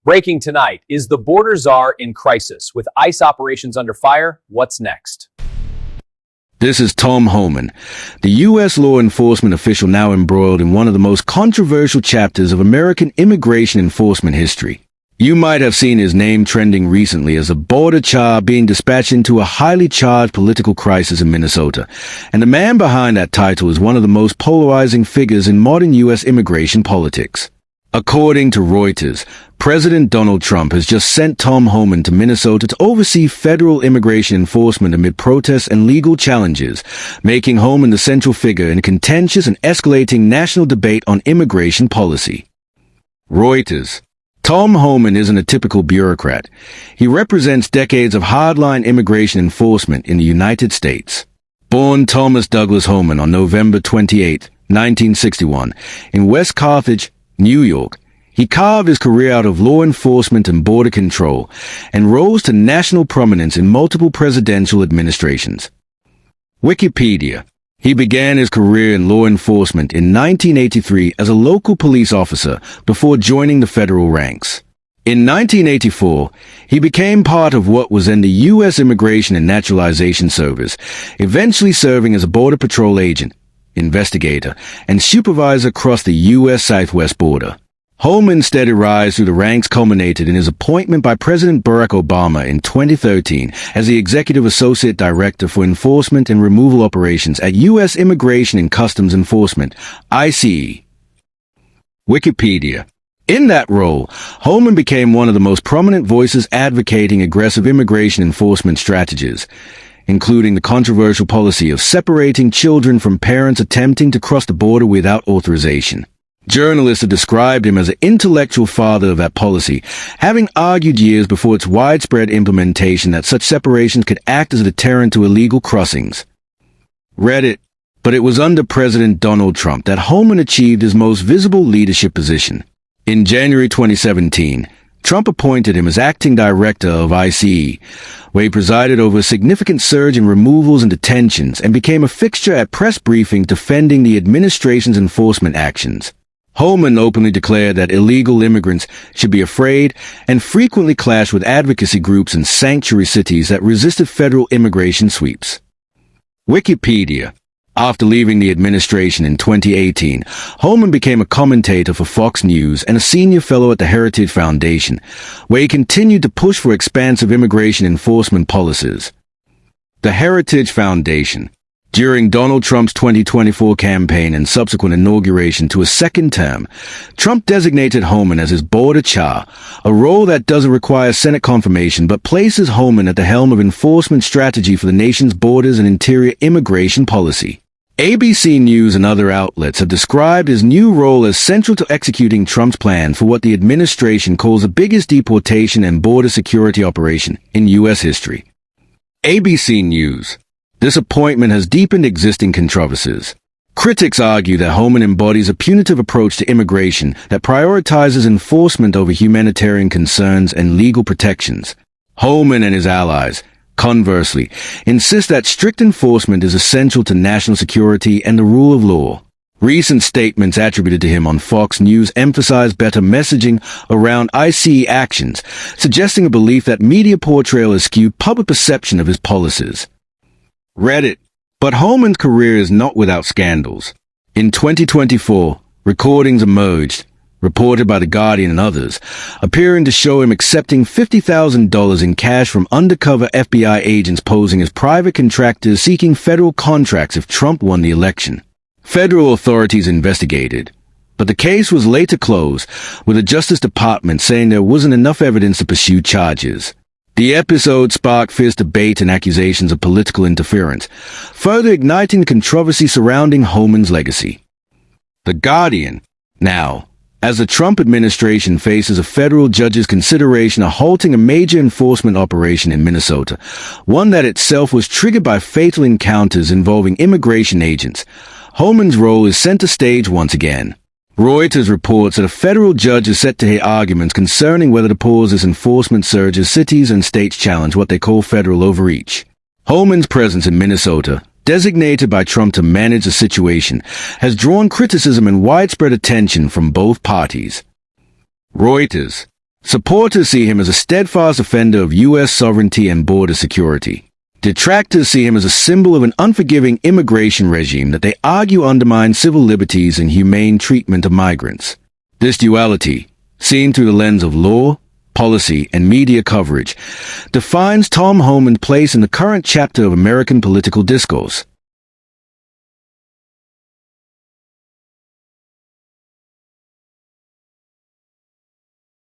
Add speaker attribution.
Speaker 1: Breaking tonight, is the border czar in crisis? With ICE operations under fire, what's next?
Speaker 2: This is Tom Homan, the U.S. law enforcement official now embroiled in one of the most controversial chapters of American immigration enforcement history. You might have seen his name trending recently as a border czar being dispatched into a highly charged political crisis in Minnesota, and the man behind that title is one of the most polarizing figures in modern U.S. immigration politics. According to Reuters, President Donald Trump has just sent Tom Homan to Minnesota to oversee federal immigration enforcement amid protests and legal challenges, making Homan the central figure in a contentious and escalating national debate on immigration policy. Reuters. Tom Homan isn't a typical bureaucrat. He represents decades of hardline immigration enforcement in the United States. Born Thomas Douglas Homan on November 28, 1961, in West Carthage, New York, he carved his career out of law enforcement and border control and rose to national prominence in multiple presidential administrations. Wikipedia. He began his career in law enforcement in 1983 as a local police officer before joining the federal ranks. In 1984, he became part of what was then the U.S. Immigration and Naturalization Service, eventually serving as a Border Patrol agent, investigator, and supervisor across the U.S. southwest border. Homan's steady rise through the ranks culminated in his appointment by President Barack Obama in 2013 as the Executive Associate Director for Enforcement and Removal Operations at U.S. Immigration and Customs Enforcement, ICE. Wikipedia. In that role, Homan became one of the most prominent voices advocating aggressive immigration enforcement strategies, including the controversial policy of separating children from parents attempting to cross the border without authorization. Journalists have described him as an intellectual father of that policy, having argued years before its widespread implementation that such separations could act as a deterrent to illegal crossings. Reddit. But it was under President Donald Trump that Homan achieved his most visible leadership position. In January 2017, Trump appointed him as acting director of ICE, where he presided over a significant surge in removals and detentions and became a fixture at press briefings defending the administration's enforcement actions. Homan openly declared that illegal immigrants should be afraid and frequently clashed with advocacy groups in sanctuary cities that resisted federal immigration sweeps. Wikipedia. After leaving the administration in 2018, Homan became a commentator for Fox News and a senior fellow at the Heritage Foundation, where he continued to push for expansive immigration enforcement policies. The Heritage Foundation. During Donald Trump's 2024 campaign and subsequent inauguration to a second term, Trump designated Homan as his border czar, a role that doesn't require Senate confirmation but places Homan at the helm of enforcement strategy for the nation's borders and interior immigration policy. ABC News and other outlets have described his new role as central to executing Trump's plan for what the administration calls the biggest deportation and border security operation in U.S. history. ABC News. This appointment has deepened existing controversies. Critics argue that Homan embodies a punitive approach to immigration that prioritizes enforcement over humanitarian concerns and legal protections. Homan and his allies, conversely, insist that strict enforcement is essential to national security and the rule of law. Recent statements attributed to him on Fox News emphasize better messaging around ICE actions, suggesting a belief that media portrayal has skewed public perception of his policies. Reddit. But Homan's career is not without scandals. In 2024, recordings emerged, reported by The Guardian and others, appearing to show him accepting $50,000 in cash from undercover FBI agents posing as private contractors seeking federal contracts if Trump won the election. Federal authorities investigated, but the case was later closed, with the Justice Department saying there wasn't enough evidence to pursue charges. The episode sparked fierce debate and accusations of political interference, further igniting the controversy surrounding Homan's legacy. The Guardian. Now, as the Trump administration faces a federal judge's consideration of halting a major enforcement operation in Minnesota, one that itself was triggered by fatal encounters involving immigration agents, Homan's role is center stage once again. Reuters reports that a federal judge is set to hear arguments concerning whether to pause this enforcement surge as cities and states challenge what they call federal overreach. Homan's presence in Minnesota, designated by Trump to manage the situation, has drawn criticism and widespread attention from both parties. Reuters. Supporters see him as a steadfast defender of U.S. sovereignty and border security. Detractors see him as a symbol of an unforgiving immigration regime that they argue undermines civil liberties and humane treatment of migrants. This duality, seen through the lens of law, policy, and media coverage, defines Tom Homan's place in the current chapter of American political discourse.